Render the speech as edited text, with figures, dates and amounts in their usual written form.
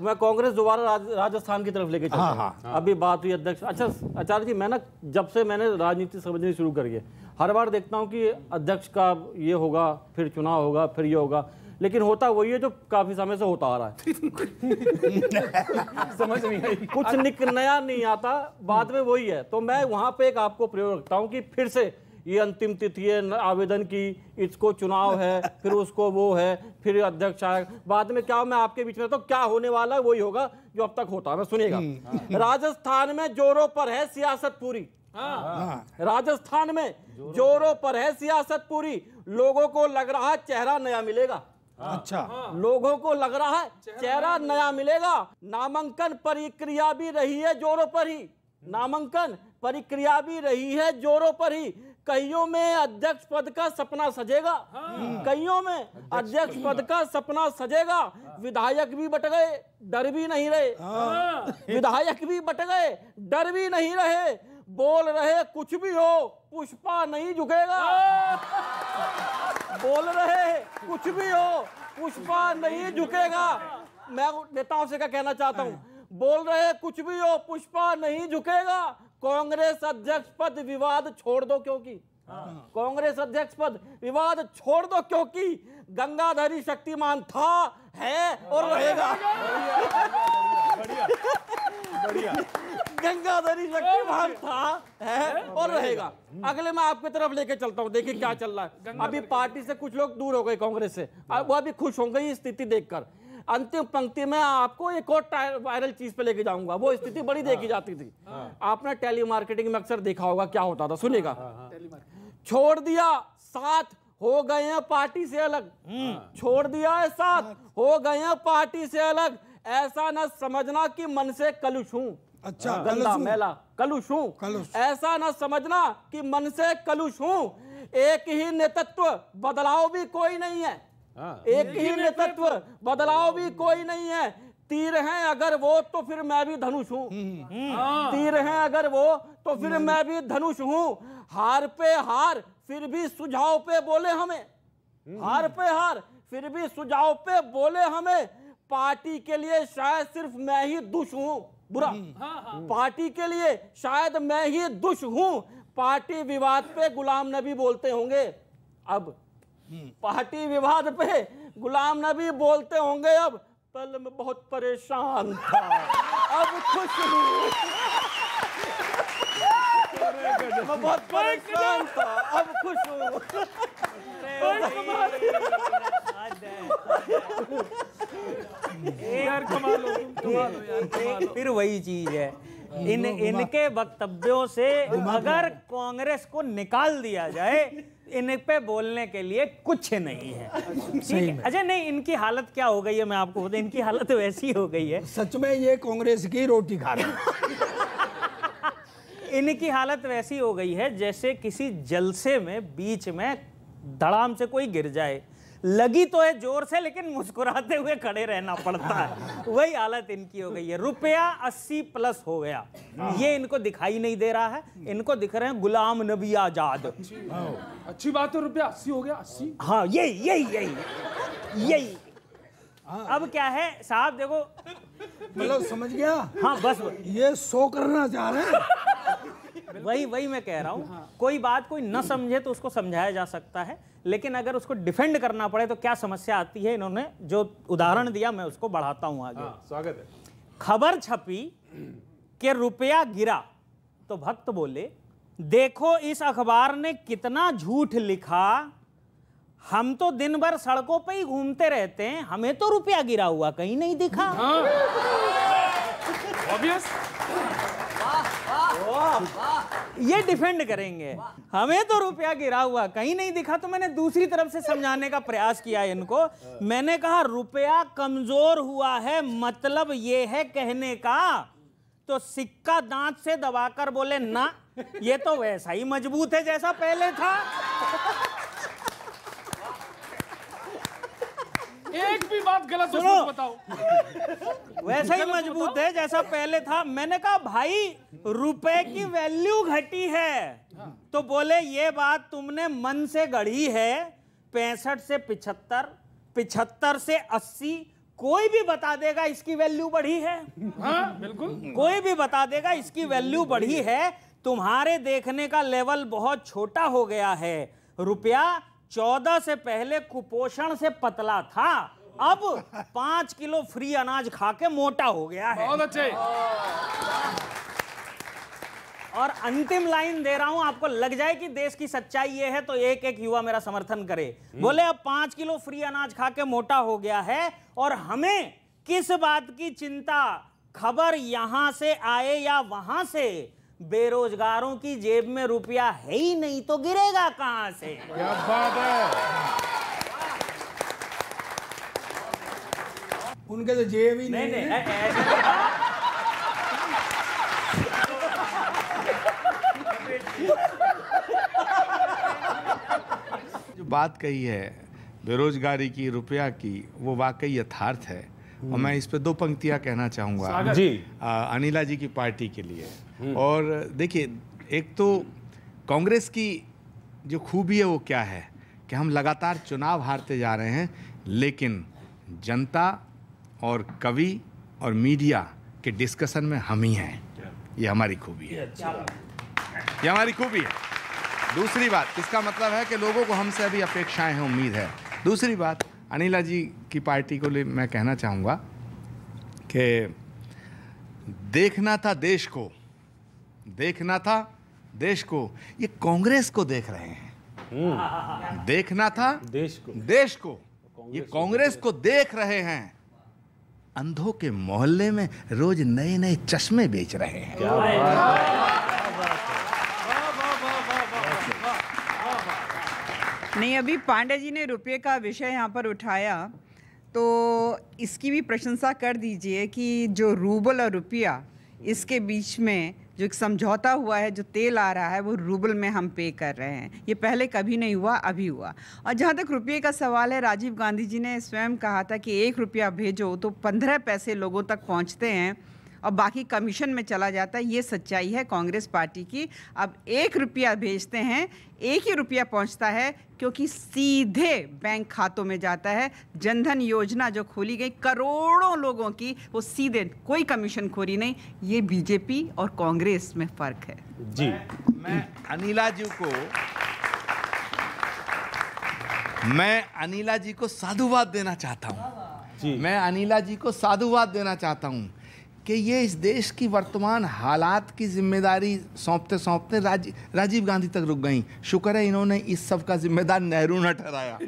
मैं कांग्रेस दोबारा राजस्थान की तरफ लेके चलता हूं। अभी बात हुई अध्यक्ष। अच्छा आचार्य जी, मैं ना जब से मैंने राजनीति समझनी शुरू करी है, हर बार देखता हूं कि अध्यक्ष का ये होगा, फिर चुनाव होगा, फिर ये होगा, लेकिन होता वही है जो काफी समय से होता आ रहा है। समझ नहीं आई, कुछ नया नहीं आता, बाद में वही है। तो मैं वहां पे एक आपको प्रयोग रखता हूं कि फिर से ये अंतिम तिथि है आवेदन की, इसको चुनाव है, फिर उसको वो है, फिर अध्यक्ष आए, बाद में क्या मैं आपके बीच में, तो क्या होने वाला है वही होगा जो अब तक होता है। सुनिएगा, राजस्थान में जोरों पर है सियासत पूरी। राजस्थान में जोरों पर है सियासत पूरी, लोगों को लग रहा है चेहरा नया मिलेगा। अच्छा, लोगों को लग रहा है चेहरा नया मिलेगा। नामांकन प्रक्रिया भी रही है जोरों पर ही, नामांकन प्रक्रिया भी रही है जोरों पर ही। कईयों में अध्यक्ष पद का सपना सजेगा, कईयों में अध्यक्ष पद का सपना सजेगा। विधायक भी बट गए, डर भी नहीं रहे, विधायक भी बट गए, डर भी नहीं रहे। बोल रहे कुछ भी हो, पुष्पा नहीं झुकेगा। बोल रहे कुछ भी हो, पुष्पा नहीं झुकेगा। मैं नेताओं से क्या कहना चाहता हूं, बोल रहे कुछ भी हो, पुष्पा नहीं झुकेगा। कांग्रेस अध्यक्ष पद विवाद छोड़ दो, क्योंकि कांग्रेस अध्यक्ष पद विवाद छोड़ दो, क्योंकि गंगाधरी शक्तिमान था, है और रहेगा। गंगाधरी शक्तिमान था, है और रहेगा। अगले मैं आपकी तरफ लेके चलता हूं, देखिए क्या चल रहा है। अभी पार्टी से कुछ लोग दूर हो गए कांग्रेस से, वो अभी खुश होंगे ये स्थिति देखकर। अंतिम पंक्ति में आपको एक और वायरल चीज पे लेके जाऊंगा, वो स्थिति बड़ी देखी जाती थी। आपने टेली मार्केटिंग में अक्सर देखा होगा क्या होता था, सुनिएगा। छोड़ दिया साथ, हो गए हैं पार्टी से अलग। छोड़ दिया है साथ, हो गए हैं पार्टी से अलग। ऐसा न समझना कि मन से कलुष हूं। अच्छा, गंदा मैला कलुष हूं, ऐसा न समझना कि मन से कलुष हूं। एक ही नेतृत्व, बदलाव भी कोई नहीं है। एक ही नेतृत्व, बदलाव भी कोई नहीं है। तीर हैं अगर वो तो फिर मैं भी धनुष हूं। तीर हैं अगर वो तो फिर मैं भी धनुष हूं। हार पे हार फिर भी सुझाव पे बोले हमें, हार पे हार फिर भी सुझाव पे बोले हमें। पार्टी के लिए शायद सिर्फ मैं ही दुष्ट हूं, बुरा। पार्टी के लिए शायद मैं ही दुष्ट हूं। पार्टी विवाद पे गुलाम नबी बोलते होंगे अब, पार्टी विवाद पे गुलाम नबी बोलते होंगे अब। पहले मैं बहुत परेशान था, अब खुश हूँ। मैं बहुत परेशान था, अब खुश हूँ। यार कमाल हो, कमाल हो यार, कमाल हो। फिर वही चीज है, इनके वक्तव्यों से अगर कांग्रेस को निकाल दिया जाए, इन पे बोलने के लिए कुछ नहीं है। ठीक है, अच्छा नहीं, इनकी हालत क्या हो गई है मैं आपको बता, इनकी हालत वैसी हो गई है, सच में ये कांग्रेस की रोटी खा रहे हैं। इनकी हालत वैसी हो गई है जैसे किसी जलसे में बीच में धड़ाम से कोई गिर जाए, लगी तो है जोर से लेकिन मुस्कुराते हुए खड़े रहना पड़ता है, वही हालत इनकी हो गई है। रुपया 80+ हो गया, ये इनको दिखाई नहीं दे रहा है, इनको दिख रहे हैं गुलाम नबी आजाद। अच्छी बात है, रुपया 80 हो गया, 80। हाँ, यही यही यही यही। अब क्या है साहब, देखो मतलब समझ गया। हाँ बस ये 100 करना चाह रहे हैं। वही मैं कह रहा हूँ। कोई बात कोई न समझे तो उसको समझाया जा सकता है, लेकिन अगर उसको डिफेंड करना पड़े तो क्या समस्या आती है। इन्होंने जो उदाहरण दिया मैं उसको बढ़ाता हूँ आगे। स्वागत है। खबर छपी कि रुपया गिरा तो भक्त बोले, देखो इस अखबार ने कितना झूठ लिखा, हम तो दिन भर सड़कों पे ही घूमते रहते हैं, हमें तो रुपया गिरा हुआ कहीं नहीं दिखा। ऑब्वियस, ये डिफेंड करेंगे, हमें तो रुपया गिरा हुआ कहीं नहीं दिखा। तो मैंने दूसरी तरफ से समझाने का प्रयास किया इनको। मैंने कहा रुपया कमजोर हुआ है, मतलब ये है कहने का। तो सिक्का दांत से दबाकर बोले ना, ये तो वैसा ही मजबूत है जैसा पहले था। एक भी बात गलत सुनो, बताओ। वैसा ही मजबूत है जैसा पहले था। मैंने कहा भाई रुपए की वैल्यू घटी है। तो बोले ये बात तुमने मन से गढ़ी है। 65 से 75, 75 से 80, कोई भी बता देगा इसकी वैल्यू बढ़ी है। हाँ बिल्कुल। कोई भी बता देगा इसकी वैल्यू बढ़ी है। तुम्हारे देखने का लेवल बहुत छोटा हो गया है। रुपया 14 से पहले कुपोषण से पतला था, अब 5 किलो फ्री अनाज खा के मोटा हो गया है। बहुत अच्छे। और अंतिम लाइन दे रहा हूं, आपको लग जाए कि देश की सच्चाई ये है तो एक एक युवा मेरा समर्थन करे। बोले अब 5 किलो फ्री अनाज खा के मोटा हो गया है और हमें किस बात की चिंता, खबर यहां से आए या वहां से, बेरोजगारों की जेब में रुपया है ही नहीं तो गिरेगा कहां से। क्या बात है। उनके तो जेब ही नहीं नहीं नहीं है। जो बात कही है बेरोजगारी की, रुपया की, वो वाकई यथार्थ है। और मैं इस पे 2 पंक्तियां कहना चाहूँगा जी। अनिला जी की पार्टी के लिए। और देखिए, एक तो कांग्रेस की जो खूबी है वो क्या है कि हम लगातार चुनाव हारते जा रहे हैं, लेकिन जनता और कवि और मीडिया के डिस्कशन में हम ही हैं। ये हमारी खूबी है, ये हमारी खूबी है। दूसरी बात, इसका मतलब है कि लोगों को हमसे अभी अपेक्षाएं हैं, उम्मीद है। दूसरी बात, अनिला जी की पार्टी को लिए मैं कहना चाहूँगा कि देखना था देश को, देखना था देश को, ये कांग्रेस को देख रहे हैं। देखना था देश को, ये कांग्रेस को देख रहे हैं। अंधों के मोहल्ले में रोज नए नए चश्मे बेच रहे हैं। नहीं, अभी पांडे जी ने रुपये का विषय यहाँ पर उठाया तो इसकी भी प्रशंसा कर दीजिए कि जो रूबल और रुपया, इसके बीच में जो एक समझौता हुआ है, जो तेल आ रहा है वो रूबल में हम पे कर रहे हैं। ये पहले कभी नहीं हुआ, अभी हुआ। और जहाँ तक रुपये का सवाल है, राजीव गांधी जी ने स्वयं कहा था कि 1 रुपया भेजो तो 15 पैसे लोगों तक पहुँचते हैं और बाकी कमीशन में चला जाता है। ये सच्चाई है कांग्रेस पार्टी की। अब 1 रुपया भेजते हैं, 1 ही रुपया पहुंचता है क्योंकि सीधे बैंक खातों में जाता है। जनधन योजना जो खोली गई करोड़ों लोगों की, वो सीधे, कोई कमीशन खोरी नहीं। ये बीजेपी और कांग्रेस में फर्क है जी। मैं अनिला जी को साधुवाद देना चाहता हूँ। मैं अनिला जी को साधुवाद देना चाहता हूँ कि ये इस देश की वर्तमान हालात की जिम्मेदारी सौंपते सौंपते राजीव गांधी तक रुक गई। शुक्र है इन्होंने इस सब का जिम्मेदार नेहरू न ठहराया।